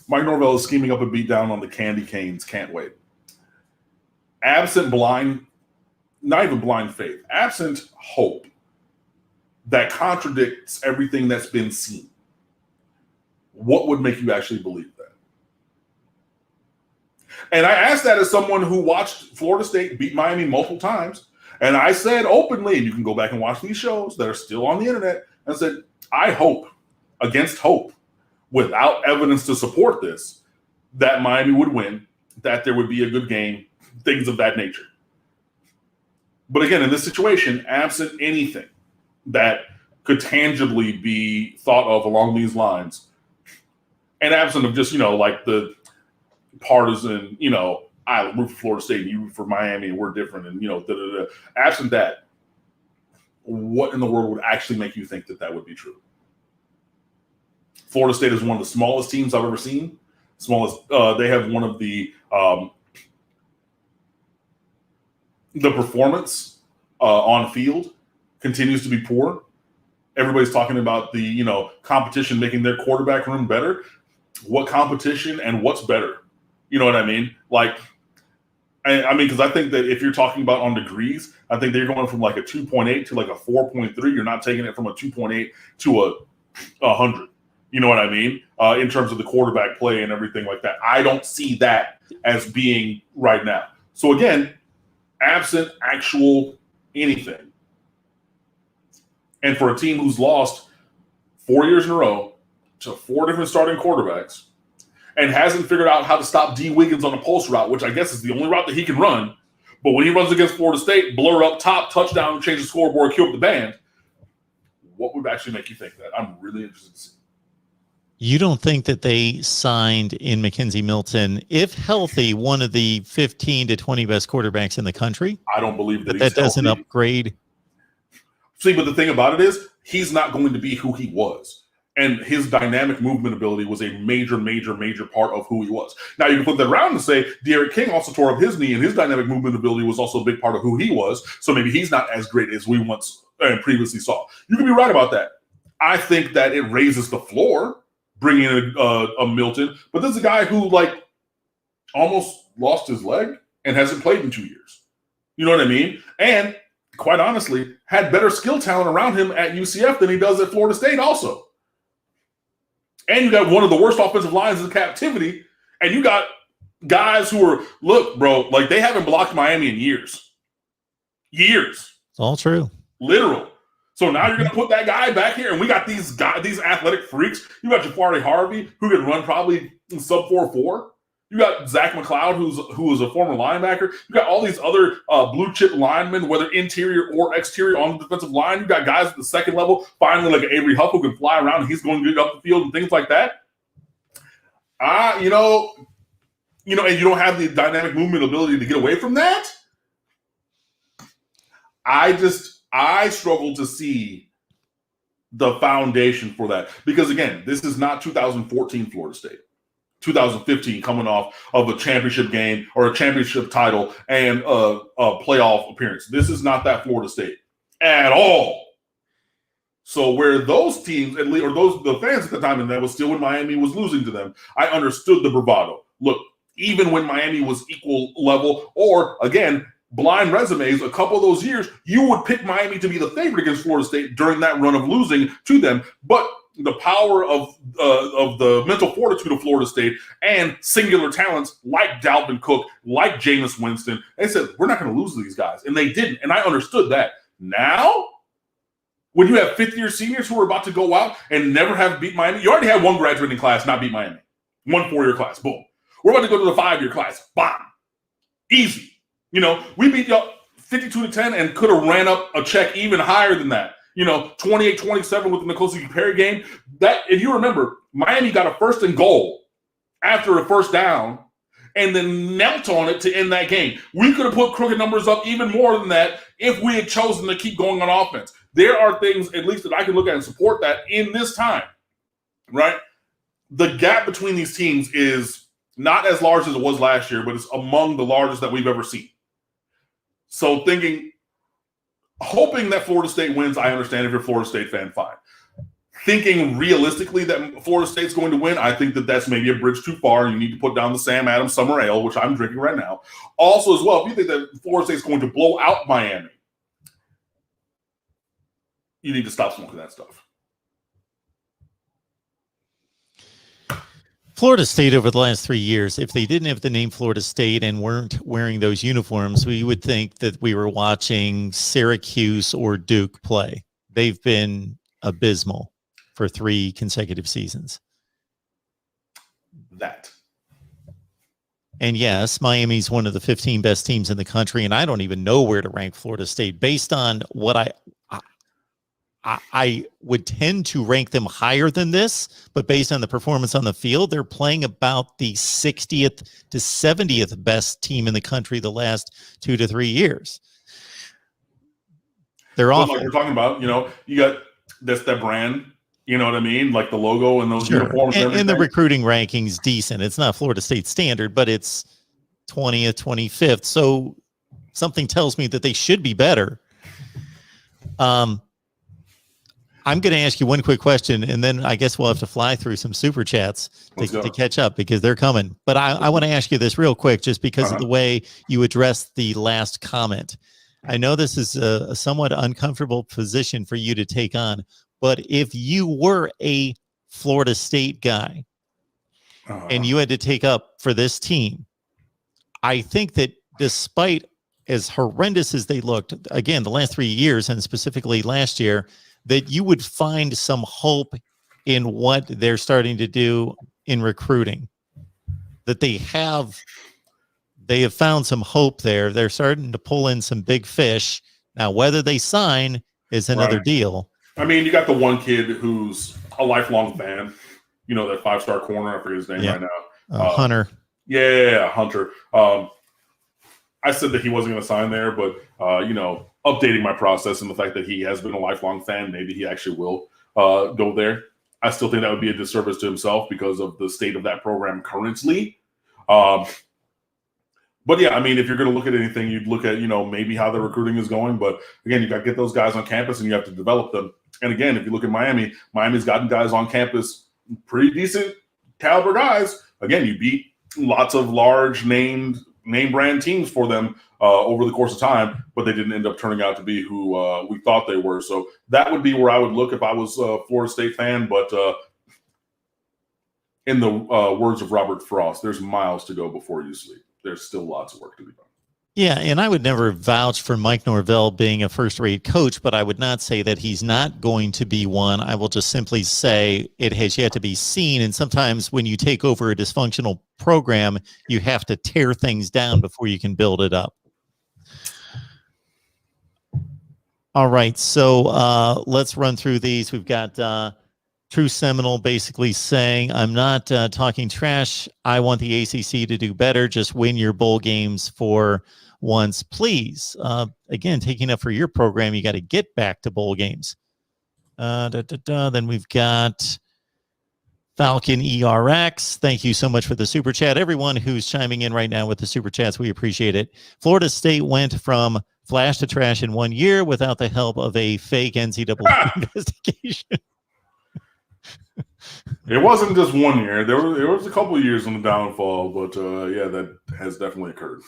Mike Norvell is scheming up a beatdown on the Candy Canes. Can't wait. Absent blind, not even blind faith, absent hope that contradicts everything that's been seen, what would make you actually believe that? And I asked that as someone who watched Florida State beat Miami multiple times. And I said openly, and you can go back and watch these shows that are still on the internet, and said, I hope, against hope, without evidence to support this, that Miami would win, that there would be a good game, things of that nature. But again, in this situation, absent anything that could tangibly be thought of along these lines, and absent of just, like the partisan, I root for Florida State and you root for Miami and we're different and, absent that, what in the world would actually make you think that that would be true? Florida State is one of the smallest teams I've ever seen. They have one of the performance on field continues to be poor. Everybody's talking about the, competition making their quarterback room better. What competition and what's better? You know what I mean? Because I think that if you're talking about on degrees, I think they're going from like a 2.8 to like a 4.3. You're not taking it from a 2.8 to a 100. You know what I mean? In terms of the quarterback play and everything like that. I don't see that as being right now. So again, absent actual anything. And for a team who's lost 4 years in a row to 4 different starting quarterbacks and hasn't figured out how to stop D. Wiggins on a post route, which I guess is the only route that he can run. But when he runs against Florida State, blur up top, touchdown, change the scoreboard, cue up the band. What would actually make you think that? I'm really interested to see. You don't think that they signed in McKenzie Milton, if healthy, one of the 15 to 20 best quarterbacks in the country? I don't believe that that doesn't healthy. Upgrade. See, but the thing about it is he's not going to be who he was. And his dynamic movement ability was a major, major, major part of who he was. Now, you can flip that around and say De'Aaron King also tore up his knee, and his dynamic movement ability was also a big part of who he was. So maybe he's not as great as we once and previously saw. You can be right about that. I think that it raises the floor, bringing in a Milton. But this is a guy who, almost lost his leg and hasn't played in 2 years. You know what I mean? And quite honestly, had better skill talent around him at UCF than he does at Florida State also. And you got one of the worst offensive lines in captivity, and you got guys who are, look, bro, they haven't blocked Miami in years. Years. It's all true. Literal. So now you're going to put that guy back here, and we got these guys, these athletic freaks. You got Jafari Harvey, who can run probably sub 4.4. You got Zach McLeod, who is a former linebacker. You got all these other blue chip linemen, whether interior or exterior on the defensive line. You got guys at the second level, finally like an Avery Huff who can fly around and he's going to get up the field and things like that. And you don't have the dynamic movement ability to get away from that. I struggle to see the foundation for that because, again, this is not 2014 Florida State. 2015 coming off of a championship game or a championship title and a playoff appearance. This is not that Florida State at all. So where those teams, at least, or the fans at the time, and that was still when Miami was losing to them, I understood the bravado. Look, even when Miami was equal level, or again, blind resumes, a couple of those years, you would pick Miami to be the favorite against Florida State during that run of losing to them. But the power of the mental fortitude of Florida State and singular talents like Dalvin Cook, like Jameis Winston, they said, we're not going to lose to these guys. And they didn't. And I understood that. Now, when you have fifth-year seniors who are about to go out and never have beat Miami, you already had one graduating class not beat Miami. One four-year class, boom. We're about to go to the 5-year class, bomb. Easy. We beat y'all 52-10 and could have ran up a check even higher than that. 28-27 with the N'Kosi Perry game. That, if you remember, Miami got a 1st and goal after a first down and then knelt on it to end that game. We could have put crooked numbers up even more than that if we had chosen to keep going on offense. There are things, at least, that I can look at and support that in this time, right? The gap between these teams is not as large as it was last year, but it's among the largest that we've ever seen. So hoping that Florida State wins, I understand if you're a Florida State fan, fine. thinking realistically that Florida State's going to win, I think that that's maybe a bridge too far. You need to put down the Sam Adams Summer Ale, which I'm drinking right now. Also, as well, if you think that Florida State's going to blow out Miami, you need to stop smoking that stuff. Florida State over the last 3 years, if they didn't have the name Florida State and weren't wearing those uniforms, we would think that we were watching Syracuse or Duke play. They've been abysmal for 3 consecutive seasons. That. And yes, Miami's one of the 15 best teams in the country, and I don't even know where to rank Florida State based on what I would tend to rank them higher than this, but based on the performance on the field, they're playing about the 60th to 70th best team in the country the last 2 to 3 years. They're awful. Like we're talking about, you got that brand, you know what I mean? Like the logo and those uniforms. And the recruiting ranking's decent. It's not Florida State standard, but it's 20th, 25th. So something tells me that they should be better. I'm going to ask you one quick question, and then I guess we'll have to fly through some super chats to catch up because they're coming. But I want to ask you this real quick just because of the way you addressed the last comment. I know this is a somewhat uncomfortable position for you to take on, but if you were a Florida State guy and you had to take up for this team, I think that despite as horrendous as they looked, again, the last 3 years and specifically last year, that you would find some hope in what they're starting to do in recruiting, that they have found some hope there. They're starting to pull in some big fish. Now, whether they sign is another deal. I mean, you got the one kid who's a lifelong fan, that 5-star corner. I forget his name right now. Hunter. Yeah, Hunter. I said that he wasn't going to sign there, but, updating my process and the fact that he has been a lifelong fan, maybe he actually will go there. I still think that would be a disservice to himself because of the state of that program currently. But yeah, I mean, if you're going to look at anything, you'd look at, maybe how the recruiting is going. But again, you got to get those guys on campus and you have to develop them. And again, if you look at Miami's gotten guys on campus, pretty decent caliber guys. Again, you beat lots of large name brand teams for them over the course of time, but they didn't end up turning out to be who we thought they were. So that would be where I would look if I was a Florida State fan. But in the words of Robert Frost, there's miles to go before you sleep. There's still lots of work to be done. Yeah, and I would never vouch for Mike Norvell being a first-rate coach, but I would not say that he's not going to be one. I will just simply say it has yet to be seen, and sometimes when you take over a dysfunctional program, you have to tear things down before you can build it up. All right, so let's run through these. We've got True Seminole basically saying, I'm not talking trash. I want the ACC to do better. Just win your bowl games for once, please. Again, taking up for your program, you got to get back to bowl games. Then we've got Falcon ERX. Thank you so much for the super chat. Everyone who's chiming in right now with the super chats, we appreciate it. Florida State went from flash to trash in 1 year without the help of a fake NCAA investigation. It wasn't just 1 year. There was a couple of years on the downfall, but yeah, that has definitely occurred.